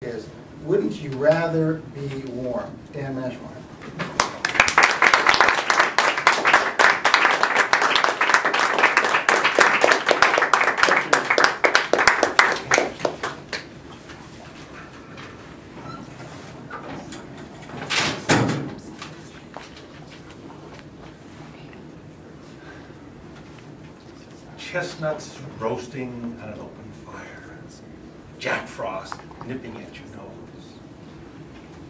is, wouldn't you rather be warm? Dan Maschmeier. Chestnuts roasting on an open fire. Jack Frost nipping at your nose.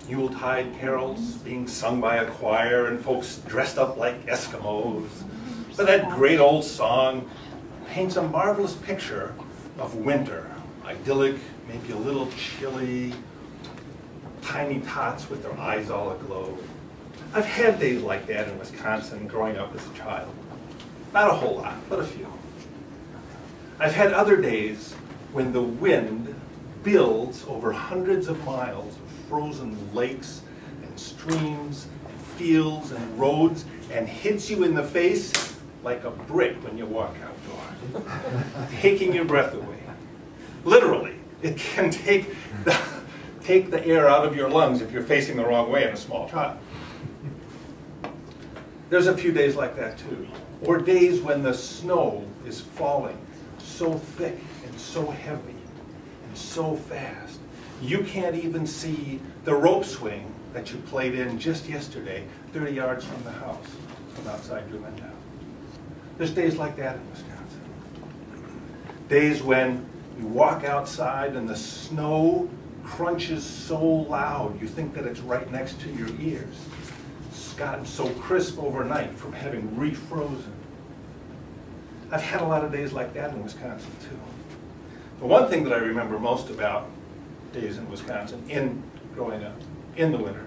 Yuletide carols being sung by a choir and folks dressed up like Eskimos. But that great old song paints a marvelous picture of winter. Idyllic, maybe a little chilly, tiny tots with their eyes all aglow. I've had days like that in Wisconsin growing up as a child. Not a whole lot, but a few. I've had other days when the wind builds over hundreds of miles of frozen lakes and streams and fields and roads and hits you in the face like a brick when you walk outdoors, taking your breath away. Literally, it can take the air out of your lungs if you're facing the wrong way in a small child. There's a few days like that too, or days when the snow is falling so thick and so heavy and so fast, you can't even see the rope swing that you played in just yesterday, 30 yards from the house, from outside your window. There's days like that in Wisconsin. Days when you walk outside and the snow crunches so loud you think that it's right next to your ears. It's gotten so crisp overnight from having refrozen. I've had a lot of days like that in Wisconsin too. The one thing that I remember most about days in Wisconsin, growing up, in the winter,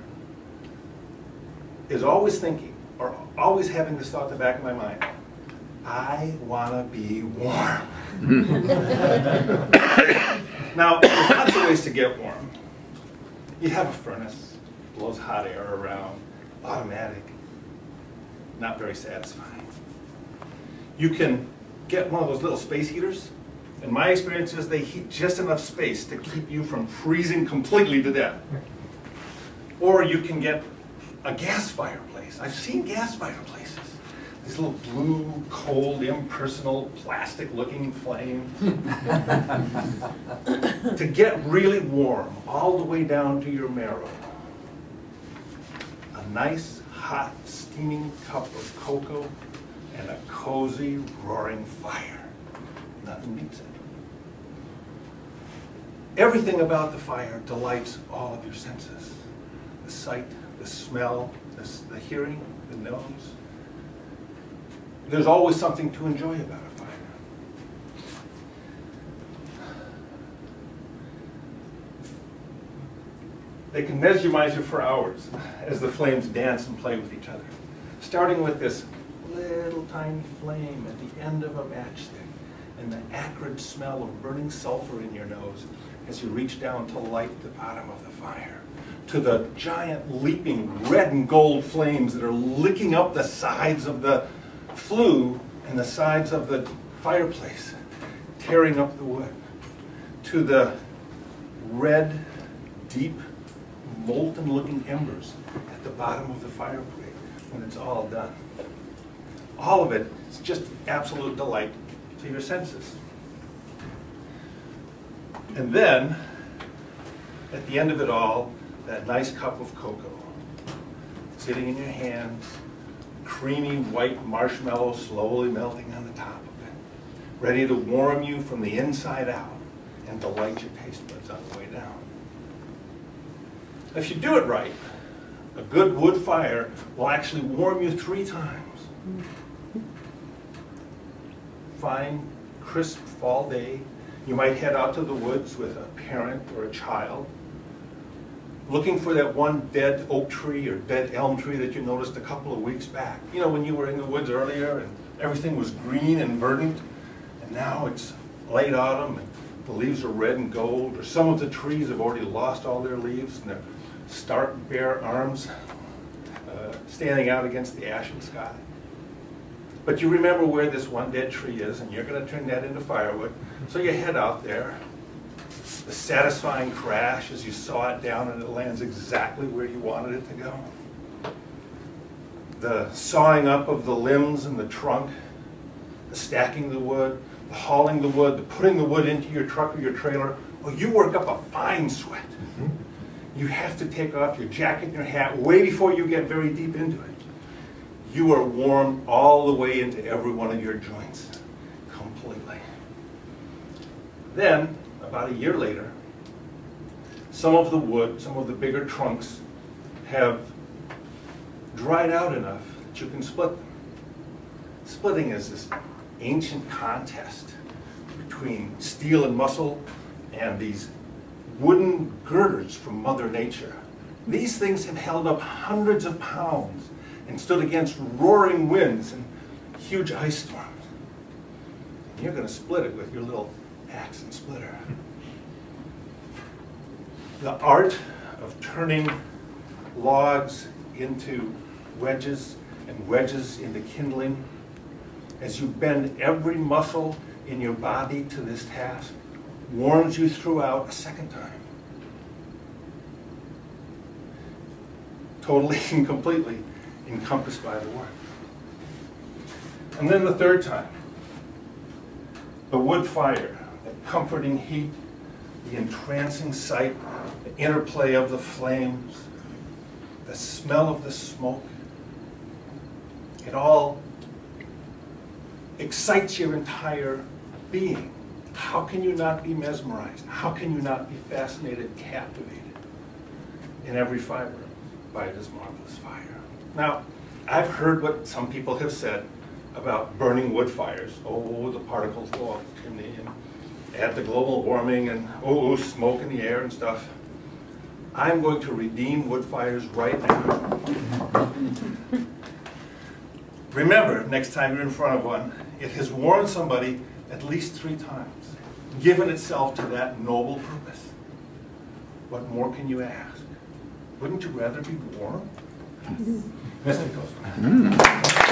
is always thinking, or always having this thought in the back of my mind, I want to be warm. Now, there's lots of ways to get warm. You have a furnace, blows hot air around, automatic, not very satisfying. You can get one of those little space heaters. In my experience is they heat just enough space to keep you from freezing completely to death. Or you can get a gas fireplace. I've seen gas fireplaces. These little blue, cold, impersonal, plastic-looking flames. To get really warm, all the way down to your marrow, a nice, hot, steaming cup of cocoa and a cozy, roaring fire. Nothing beats it. Everything about the fire delights all of your senses. The sight, the smell, the hearing, the nose. There's always something to enjoy about a fire. They can mesmerize you for hours as the flames dance and play with each other. Starting with this little tiny flame at the end of a matchstick and the acrid smell of burning sulfur in your nose as you reach down to light the bottom of the fire, to the giant leaping red and gold flames that are licking up the sides of the flue and the sides of the fireplace, tearing up the wood, to the red, deep, molten-looking embers at the bottom of the fireplace when it's all done. All of it is just absolute delight to your senses. And then, at the end of it all, that nice cup of cocoa sitting in your hands, creamy white marshmallow slowly melting on the top of it, ready to warm you from the inside out and delight your taste buds on the way down. If you do it right, a good wood fire will actually warm you 3 times. Fine, crisp fall day, you might head out to the woods with a parent or a child, looking for that one dead oak tree or dead elm tree that you noticed a couple of weeks back. You know, when you were in the woods earlier and everything was green and verdant, and now it's late autumn and the leaves are red and gold, or some of the trees have already lost all their leaves and their stark bare arms standing out against the ashen sky. But you remember where this one dead tree is, and you're going to turn that into firewood. So you head out there, The satisfying crash as you saw it down and it lands exactly where you wanted it to go. The sawing up of the limbs and the trunk, the stacking the wood, the hauling the wood, the putting the wood into your truck or your trailer. Well, you work up a fine sweat. You have to take off your jacket and your hat way before you get very deep into it. You are warm all the way into every one of your joints, completely. Then, about a year later, some of the wood, some of the bigger trunks have dried out enough that you can split them. Splitting is this ancient contest between steel and muscle and these wooden girders from Mother Nature. These things have held up hundreds of pounds and stood against roaring winds and huge ice storms. And you're going to split it with your little axe and splitter. The art of turning logs into wedges and wedges into kindling, as you bend every muscle in your body to this task, warms you throughout a second time. Totally and completely encompassed by the work. And then the third time, the wood fire, the comforting heat, the entrancing sight, the interplay of the flames, the smell of the smoke. It all excites your entire being. How can you not be mesmerized? How can you not be fascinated, captivated in every fiber by this marvelous fire? Now, I've heard what some people have said about burning wood fires. Oh, the particles go off the chimney and add the global warming and oh, smoke in the air and stuff. I'm going to redeem wood fires right now. Remember, next time you're in front of one, it has warmed somebody at least 3 times, given itself to that noble purpose. What more can you ask? Wouldn't you rather be warm? Mr. Costa.